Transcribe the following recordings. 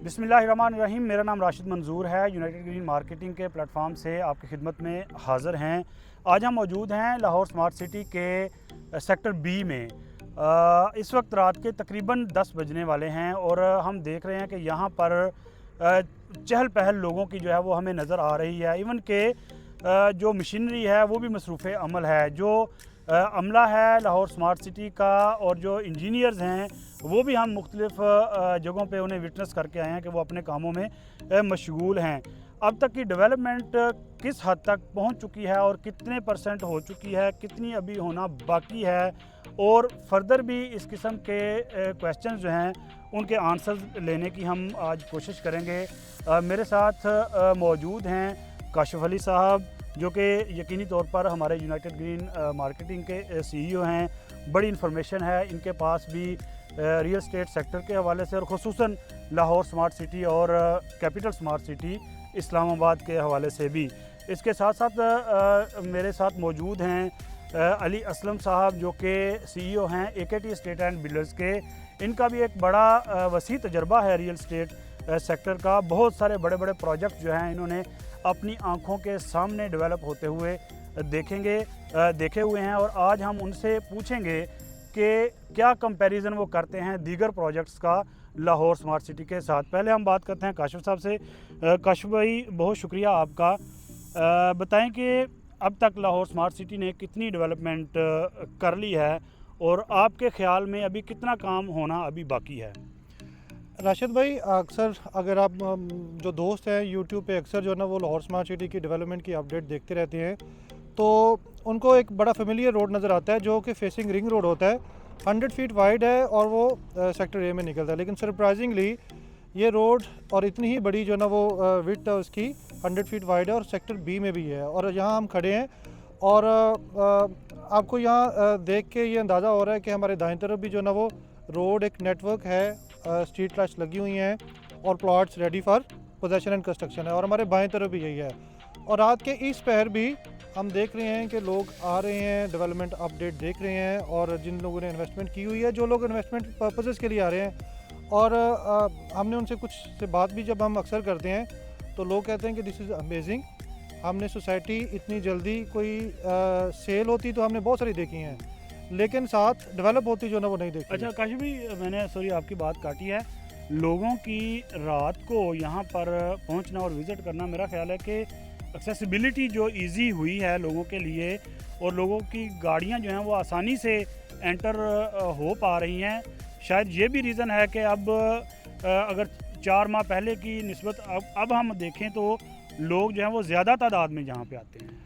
बिस्मिल्लाहिर्रहमानिर्रहीम। मेरा नाम राशिद मंजूर है। यूनाइटेड ग्रीन मार्केटिंग के प्लेटफॉर्म से आपकी खिदमत में हाज़िर हैं। आज हम मौजूद हैं लाहौर स्मार्ट सिटी के सेक्टर बी में। इस वक्त रात के तकरीबन 10 बजने वाले हैं और हम देख रहे हैं कि यहाँ पर चहल पहल लोगों की जो है वो हमें नज़र आ रही है। इवन के जो मशीनरी है वो भी मसरूफ़ अमल है। जो अमला है लाहौर स्मार्ट सिटी का और जो इंजीनियर्स हैं वो भी हम मुख्तलिफ़ जगहों पे उन्हें विटनेस करके आए हैं कि वो अपने कामों में मशगूल हैं। अब तक की डेवलपमेंट किस हद तक पहुंच चुकी है और कितने % हो चुकी है, कितनी अभी होना बाकी है, और फर्दर भी इस किस्म के क्वेश्चन जो हैं उनके आंसर्स लेने की हम आज कोशिश करेंगे। मेरे साथ मौजूद हैं काशिफ अली साहब, जो कि यकीनी तौर पर हमारे यूनाइटेड ग्रीन मार्केटिंग के CEO हैं। बड़ी इन्फॉर्मेशन है इनके पास भी रियल स्टेट सेक्टर के हवाले से और ख़ुसूसन लाहौर स्मार्ट सिटी और कैपिटल स्मार्ट सिटी इस्लामाबाद के हवाले से भी। इसके साथ साथ मेरे साथ मौजूद हैं अली असलम साहब, जो कि CEO हैं AKT स्टेट एंड बिल्डर्स के। इनका भी एक बड़ा वसी तजर्बा है रियल स्टेट सेक्टर का। बहुत सारे बड़े बड़े प्रोजेक्ट जो हैं इन्होंने अपनी आंखों के सामने डेवलप होते हुए देखे हुए हैं, और आज हम उनसे पूछेंगे कि क्या कंपैरिजन वो करते हैं दीगर प्रोजेक्ट्स का लाहौर स्मार्ट सिटी के साथ। पहले हम बात करते हैं काशिफ साहब से। काशिफ भाई, बहुत शुक्रिया आपका। बताएं कि अब तक लाहौर स्मार्ट सिटी ने कितनी डेवलपमेंट कर ली है और आपके ख्याल में अभी कितना काम होना अभी बाकी है। राशिद भाई, अक्सर अगर आप जो दोस्त हैं यूट्यूब पे अक्सर जो है ना वो लाहौर स्मार्ट सिटी की डेवलपमेंट की अपडेट देखते रहते हैं, तो उनको एक बड़ा फेमिलियर रोड नज़र आता है जो कि फेसिंग रिंग रोड होता है। 100 फीट वाइड है और वो सेक्टर ए में निकलता है। लेकिन सरप्राइजिंगली ये रोड और इतनी ही बड़ी जो है ना वो विड्थ है उसकी 100 फीट वाइड है और सेक्टर बी में भी है। और यहाँ हम खड़े हैं और आपको यहाँ देख के ये अंदाज़ा हो रहा है कि हमारे दाईं तरफ भी जो है ना वो रोड एक नेटवर्क है, स्ट्रीट लाइट्स लगी हुई हैं और plots ready for possession and construction है। और हमारे बाएं तरफ भी यही है। और रात के इस पहर भी हम देख रहे हैं कि लोग आ रहे हैं, डेवलपमेंट अपडेट देख रहे हैं, और जिन लोगों ने इन्वेस्टमेंट की हुई है, जो लोग इन्वेस्टमेंट पर्पसेस के लिए आ रहे हैं, और हमने उनसे कुछ से बात भी जब हम अक्सर करते हैं तो लोग कहते हैं कि दिस इज़ अमेजिंग। हमने सोसाइटी इतनी जल्दी कोई सेल होती तो हमने बहुत सारी देखी हैं, लेकिन साथ डेवलप होती जो ना वो नहीं देखी। अच्छा काशिफ भाई, मैंने सॉरी आपकी बात काटी है। लोगों की रात को यहाँ पर पहुँचना और विज़िट करना, मेरा ख्याल है कि एक्सेसिबिलिटी जो इजी हुई है लोगों के लिए, और लोगों की गाड़ियाँ जो हैं वो आसानी से एंटर हो पा रही हैं। शायद ये भी रीज़न है कि अब अगर 4 माह पहले की निस्बत अब हम देखें तो लोग जो हैं वो ज़्यादा तादाद में यहाँ पे आते हैं।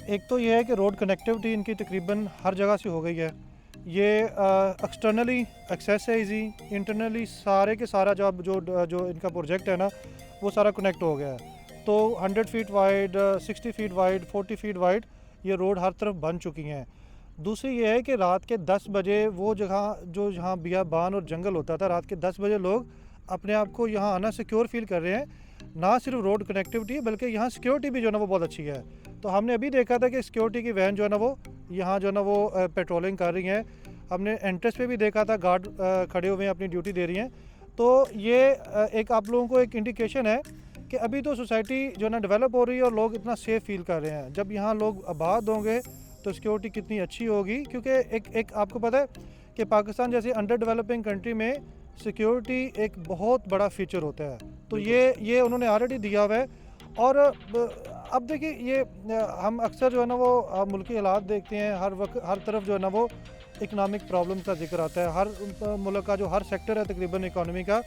एक तो ये है कि रोड कनेक्टिविटी इनकी तकरीबन हर जगह से हो गई है। ये एक्सटर्नली एक्सेस है ईजी, इंटरनली सारे के सारा जो इनका प्रोजेक्ट है ना वो सारा कनेक्ट हो गया है। तो 100 feet wide, 60 feet wide, 40 feet wide ये रोड हर तरफ बन चुकी हैं। दूसरी ये है कि रात के 10 बजे वो जहाँ बियाबान और जंगल होता था, रात के 10 बजे लोग अपने आप को यहाँ आना सिक्योर फील कर रहे हैं। ना सिर्फ रोड कनेक्टिविटी बल्कि यहाँ सिक्योरिटी भी जो है ना वो बहुत अच्छी है। तो हमने अभी देखा था कि सिक्योरिटी की वैन जो है ना वो यहाँ जो है ना वो पेट्रोलिंग कर रही हैं। हमने एंट्रेंस पे भी देखा था गार्ड खड़े हुए हैं, अपनी ड्यूटी दे रही हैं। तो ये एक आप लोगों को एक इंडिकेशन है कि अभी तो सोसाइटी जो है ना डेवलप हो रही है और लोग इतना सेफ़ फील कर रहे हैं। जब यहाँ लोग आबाद होंगे तो सिक्योरिटी कितनी अच्छी होगी, क्योंकि एक आपको पता है कि पाकिस्तान जैसी अंडर डेवलपिंग कंट्री में सिक्योरिटी एक बहुत बड़ा फीचर होता है। तो ये उन्होंने ऑलरेडी दिया हुआ है। और अब देखिए, ये हम अक्सर जो है ना वो मुल्की हालात देखते हैं, हर वक्त हर तरफ जो है ना वो इकनॉमिक प्रॉब्लम का जिक्र आता है। हर मुल्क का जो हर सेक्टर है तकरीबन इकॉनमी का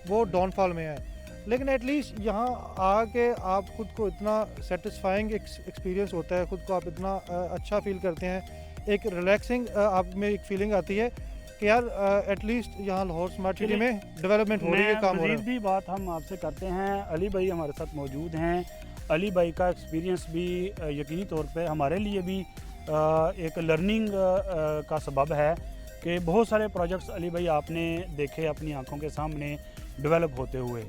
वो डाउनफॉल में है। लेकिन एटलीस्ट यहाँ आके आप खुद को इतना सेटिस्फाइंग एक्सपीरियंस होता है, खुद को आप इतना अच्छा फील करते हैं, एक रिलैक्सिंग आप में एक फीलिंग आती है कि यार एटलीस्ट यहाँ लाहौर स्मार्ट सिटी में डेवलपमेंट हो रही है, काम हो रहा है। भी बात हम आपसे करते हैं। अली भाई हमारे साथ मौजूद हैं। अली भाई का एक्सपीरियंस भी यकीनी तौर पे हमारे लिए भी एक लर्निंग का सबब है कि बहुत सारे प्रोजेक्ट्स अली भाई आपने देखे अपनी आंखों के सामने डेवलप होते हुए।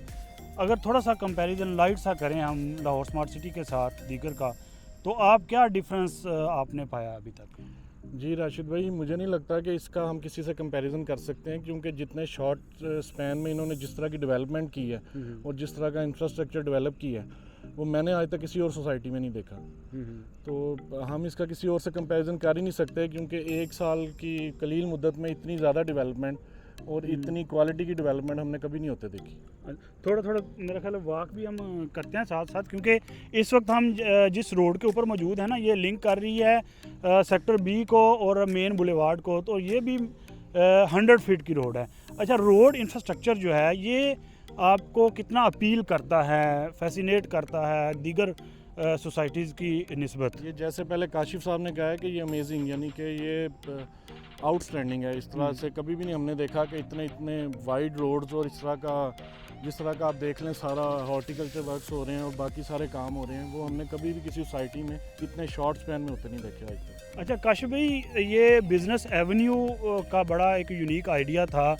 अगर थोड़ा सा कंपैरिजन लाइट सा करें हम लाहौर स्मार्ट सिटी के साथ दीगर का, तो आप क्या डिफरेंस आपने पाया अभी तक? जी राशिद भाई, मुझे नहीं लगता कि इसका हम किसी से कंपैरिजन कर सकते हैं, क्योंकि जितने शॉर्ट स्पैन में इन्होंने जिस तरह की डेवलपमेंट की है और जिस तरह का इंफ्रास्ट्रक्चर डेवलप किया है, वो मैंने आज तक किसी और सोसाइटी में नहीं देखा। तो हम इसका किसी और से कंपैरिजन कर ही नहीं सकते, क्योंकि एक साल की कलील मुद्दत में इतनी ज़्यादा डेवलपमेंट और इतनी क्वालिटी की डेवलपमेंट हमने कभी नहीं होते देखी। थोड़ा थोड़ा मेरा ख्याल है वॉक भी हम करते हैं साथ साथ, क्योंकि इस वक्त हम जिस रोड के ऊपर मौजूद है ना, ये लिंक कर रही है सेक्टर बी को और मेन बुलेवार्ड को, तो ये भी 100 फीट की रोड है। अच्छा, रोड इंफ्रास्ट्रक्चर जो है ये आपको कितना अपील करता है, फैसिनेट करता है दीगर सोसाइटीज़ की निस्बत? ये जैसे पहले काशिफ साहब ने कहा है कि ये अमेजिंग, यानी कि ये आउटस्टैंडिंग है। इस तरह से कभी भी नहीं हमने देखा कि इतने इतने वाइड रोड्स और इस तरह का, जिस तरह का आप देख लें सारा हॉर्टिकल्चर वर्क्स हो रहे हैं और बाकी सारे काम हो रहे हैं, वो हमने कभी भी किसी सोसाइटी में इतने शॉर्ट स्पैन में होते नहीं देखे आज तक। अच्छा काशिफ भाई, ये बिज़नेस एवेन्यू का बड़ा एक यूनिक आइडिया था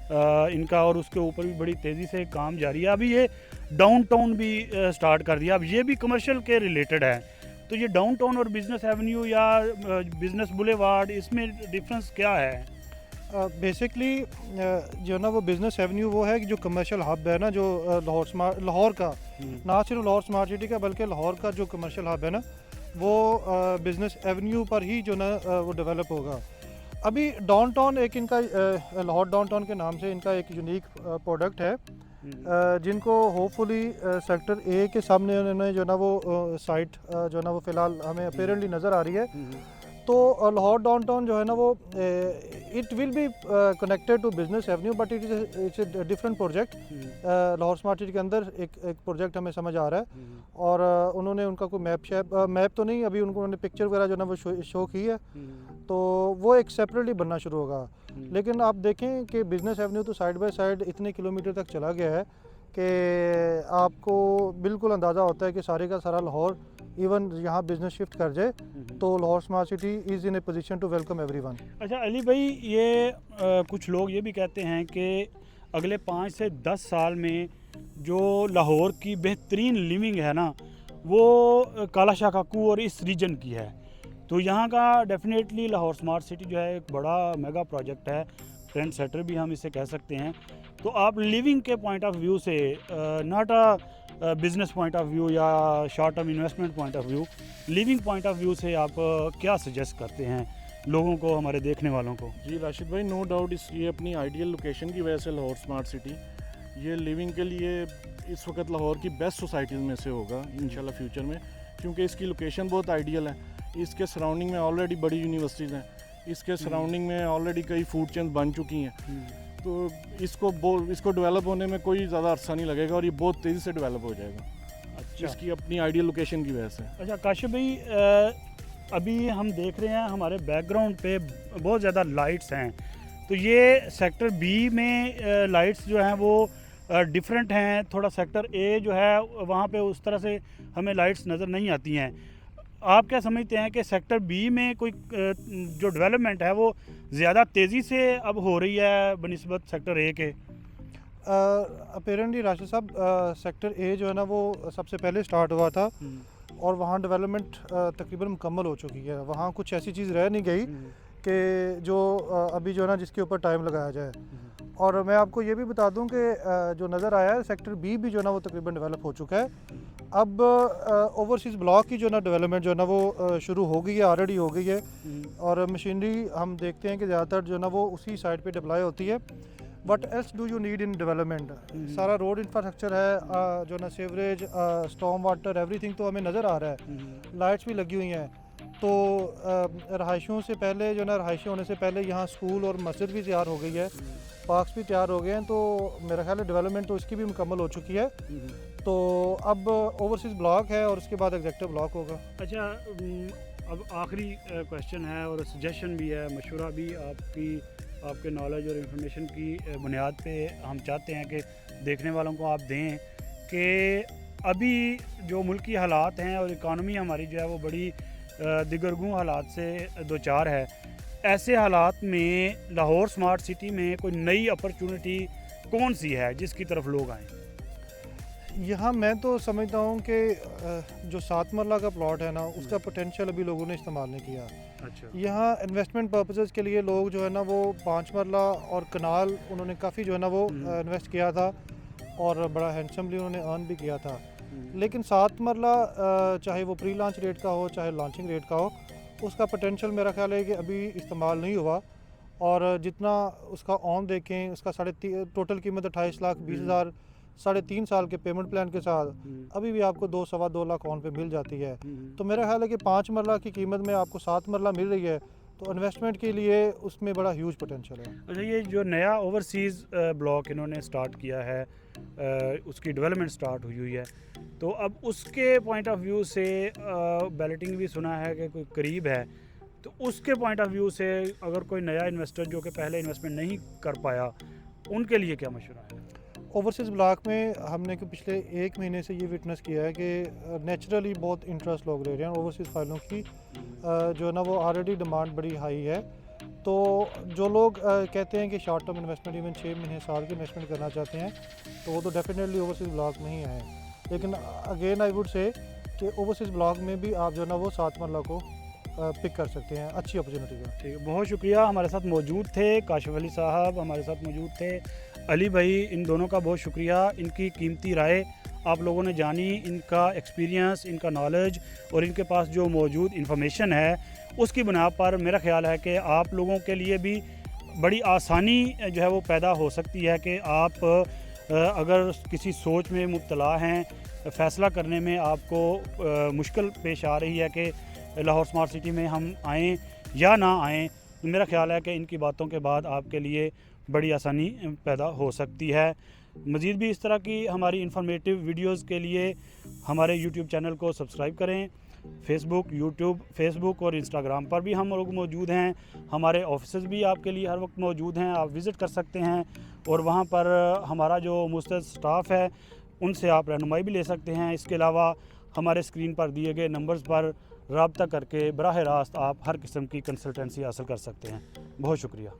इनका, और उसके ऊपर भी बड़ी तेज़ी से काम जारी है। अभी ये डाउनटाउन भी स्टार्ट कर दिया, अब ये भी कमर्शियल के रिलेटेड है। तो ये डाउनटाउन और बिज़नेस एवेन्यू या बिज़नेस बुलेवार्ड, इसमें डिफरेंस क्या है? बेसिकली जो ना वो बिज़नेस एवेन्यू वो है कि जो कमर्शियल हब है ना, जो लाहौर का, ना सिर्फ लाहौर स्मार्ट सिटी का बल्कि लाहौर का जो कमर्शियल हब है ना, वो बिज़नेस एवेन्यू पर ही जो ना वो डेवलप होगा। अभी डाउनटाउन एक इनका लाहौर डाउनटाउन के नाम से इनका एक यूनिक प्रोडक्ट है, जिनको होपफुली सेक्टर ए के सामने उन्होंने जो ना वो साइट जो ना वो फ़िलहाल हमें अपेरेंटली नज़र आ रही है। तो लाहौर डाउनटाउन जो है ना वो it will be connected to business avenue, but it's a different project. Lahore smart city के अंदर एक प्रोजेक्ट हमें समझ आ रहा है, और उन्होंने उनका कोई मैप तो नहीं, अभी उन्होंने पिक्चर वगैरह जो ना वो शो की है, तो वो एक सेपरेटली बनना शुरू होगा। लेकिन आप देखें कि बिजनेस एवेन्यू तो साइड बाय साइड इतने किलोमीटर तक चला गया है कि आपको बिल्कुल अंदाज़ा होता है कि सारे का सारा लाहौर, इवन यहाँ बिजनेस शिफ्ट कर जाए तो Lahore smart city is in a position to welcome everyone. अच्छा अली भाई, ये कुछ लोग ये भी कहते हैं कि अगले 5 से 10 साल में जो लाहौर की बेहतरीन लिविंग है ना, वो काला शाह काकू और इस रीजन की है। तो यहाँ का डेफिनेटली लाहौर स्मार्ट सिटी जो है एक बड़ा मेगा प्रोजेक्ट है, ट्रेंड सेटर भी हम इसे कह सकते हैं। तो आप लिविंग के पॉइंट ऑफ व्यू से, not a business point of view या short term investment point of view, living point of view से आप क्या सजेस्ट करते हैं लोगों को, हमारे देखने वालों को? जी राशिद भाई, नो डाउट ये अपनी आइडियल लोकेशन की वजह से लाहौर स्मार्ट सिटी ये लिविंग के लिए इस वक्त लाहौर की बेस्ट सोसाइटीज़ में से होगा इंशाल्लाह फ्यूचर में, क्योंकि इसकी लोकेशन बहुत आइडियल है। इसके सराउंडिंग में ऑलरेडी बड़ी यूनिवर्सिटीज़ हैं, इसके सराउंडिंग में ऑलरेडी कई फूड चेन्स बन चुकी हैं, तो इसको डेवलप होने में कोई ज़्यादा अरसा नहीं लगेगा और ये बहुत तेज़ी से डेवलप हो जाएगा। अच्छा, इसकी अपनी आइडियल लोकेशन की वजह से। अच्छा काशिफ भाई, अभी हम देख रहे हैं हमारे बैकग्राउंड पे बहुत ज़्यादा लाइट्स हैं, तो ये सेक्टर बी में लाइट्स जो हैं वो डिफरेंट हैं थोड़ा। सेक्टर ए जो है वहाँ पे उस तरह से हमें लाइट्स नज़र नहीं आती हैं। आप क्या समझते हैं कि सेक्टर बी में कोई जो डेवलपमेंट है वो ज़्यादा तेज़ी से अब हो रही है बनिस्बत सेक्टर ए के? अपेरेंटली राशिद साहब, सेक्टर ए जो है ना वो सबसे पहले स्टार्ट हुआ था और वहाँ डेवलपमेंट तकरीबन मुकम्मल हो चुकी है। वहाँ कुछ ऐसी चीज़ रह नहीं गई कि जो अभी जो है ना जिसके ऊपर टाइम लगाया जाए। और मैं आपको ये भी बता दूं कि जो नज़र आया है सेक्टर बी भी जो है ना वो तकरीबन डेवलप हो चुका है। अब ओवरसीज़ ब्लॉक की जो ना डेवलपमेंट जो है ना वो शुरू हो गई है, ऑलरेडी हो गई है, और मशीनरी हम देखते हैं कि ज़्यादातर जो है ना वो उसी साइड पे डिप्लॉय होती है। What else do you need in development? सारा रोड इंफ्रास्ट्रक्चर है, जो ना सीवरेज, स्टॉर्म वाटर, एवरीथिंग तो हमें नज़र आ रहा है। लाइट्स भी लगी हुई हैं, तो रहायशियों से पहले जो ना रहायशी होने से पहले यहाँ स्कूल और मस्जिद भी तैयार हो गई है, पार्क्स भी तैयार हो गए हैं, तो मेरा ख्याल है डेवलपमेंट तो इसकी भी मुकम्मल हो चुकी है। तो अब ओवरसीज़ ब्लॉक है और उसके बाद एग्जेक्टिव ब्लॉक होगा। अच्छा, अब आखिरी क्वेश्चन है और सजेशन भी है, मशवरा भी आपके नॉलेज और इन्फॉर्मेशन की बुनियाद पे हम चाहते हैं कि देखने वालों को आप दें कि अभी जो मुल्क की हालात हैं और इकानमी हमारी जो है वो बड़ी दिगरगूं हालात से दो चार है। ऐसे हालात में लाहौर स्मार्ट सिटी में कोई नई अपॉर्चुनिटी कौन सी है जिसकी तरफ लोग आएँ? यहाँ मैं तो समझता हूँ कि जो 7 मरला का प्लॉट है ना, उसका पोटेंशियल अभी लोगों ने इस्तेमाल नहीं किया। अच्छा। यहाँ इन्वेस्टमेंट पर्पसेस के लिए लोग जो है ना वो 5 मरला और कनाल उन्होंने काफ़ी जो है ना वो इन्वेस्ट किया था और बड़ा हैंडसमली उन्होंने अर्न भी किया था। लेकिन 7 मरला चाहे वो प्री लॉन्च रेट का हो चाहे लॉन्चिंग रेट का हो, उसका पोटेंशियल मेरा ख्याल है कि अभी इस्तेमाल नहीं हुआ। और जितना उसका ऑन देखें, उसका टोटल कीमत 28,20,000 3.5 साल के पेमेंट प्लान के साथ अभी भी आपको 2-2.25 लाख ऑन पे मिल जाती है। तो मेरा ख्याल है कि 5 मरला की कीमत में आपको 7 मरला मिल रही है, तो इन्वेस्टमेंट के लिए उसमें बड़ा ह्यूज पोटेंशियल है। अच्छा, ये जो नया ओवरसीज़ ब्लॉक इन्होंने स्टार्ट किया है, उसकी डेवलपमेंट स्टार्ट हुई है, तो अब उसके पॉइंट ऑफ व्यू से बैलेटिंग भी सुना है कि कोई करीब है, तो उसके पॉइंट ऑफ व्यू से अगर कोई नया इन्वेस्टर जो कि पहले इन्वेस्टमेंट नहीं कर पाया, उनके लिए क्या मशवरा है? ओवरसीज़ ब्लॉक में हमने पिछले 1 महीने से ये विटनेस किया है कि नेचुरली बहुत इंटरेस्ट लोग ले रहे हैं ओवरसीज़ फाइलों की। जो है ना वो ऑलरेडी डिमांड बड़ी हाई है। तो जो लोग कहते हैं कि शॉर्ट टर्म इन्वेस्टमेंट इवन 6 महीने साल की इन्वेस्टमेंट करना चाहते हैं, तो वो तो डेफिनेटली ओवरसीज़ ब्लॉक में ही आए। लेकिन अगेन आई वुड से कि ओवरसीज़ ब्लॉक में भी आप जो है ना वो 7 मरला को पिक कर सकते हैं, अच्छी अपॉर्चुनिटी है। ठीक है, बहुत शुक्रिया। हमारे साथ मौजूद थे काशिफ अली साहब, हमारे साथ मौजूद थे अली भाई। इन दोनों का बहुत शुक्रिया, इनकी कीमती राय आप लोगों ने जानी, इनका एक्सपीरियंस, इनका नॉलेज और इनके पास जो मौजूद इन्फॉर्मेशन है, उसकी बुनियाद पर मेरा ख्याल है कि आप लोगों के लिए भी बड़ी आसानी जो है वो पैदा हो सकती है कि आप अगर किसी सोच में मुब्तला हैं, फ़ैसला करने में आपको मुश्किल पेश आ रही है कि लाहौर स्मार्ट सिटी में हम आएँ या ना आएँ, तो मेरा ख्याल है कि इनकी बातों के बाद आपके लिए बड़ी आसानी पैदा हो सकती है। मज़ीद भी इस तरह की हमारी इंफॉर्मेटिव वीडियोस के लिए हमारे यूट्यूब चैनल को सब्सक्राइब करें। फेसबुक और इंस्टाग्राम पर भी हम लोग मौजूद हैं। हमारे ऑफिसेज़ भी आपके लिए हर वक्त मौजूद हैं, आप विज़िट कर सकते हैं और वहाँ पर हमारा जो मुस्तैद स्टाफ है उनसे आप रहनुमाई भी ले सकते हैं। इसके अलावा हमारे स्क्रीन पर दिए गए नंबर्स पर रब्ता करके बराह रास्त आप हर किस्म की कंसल्टेंसी हासिल कर सकते हैं। बहुत शुक्रिया।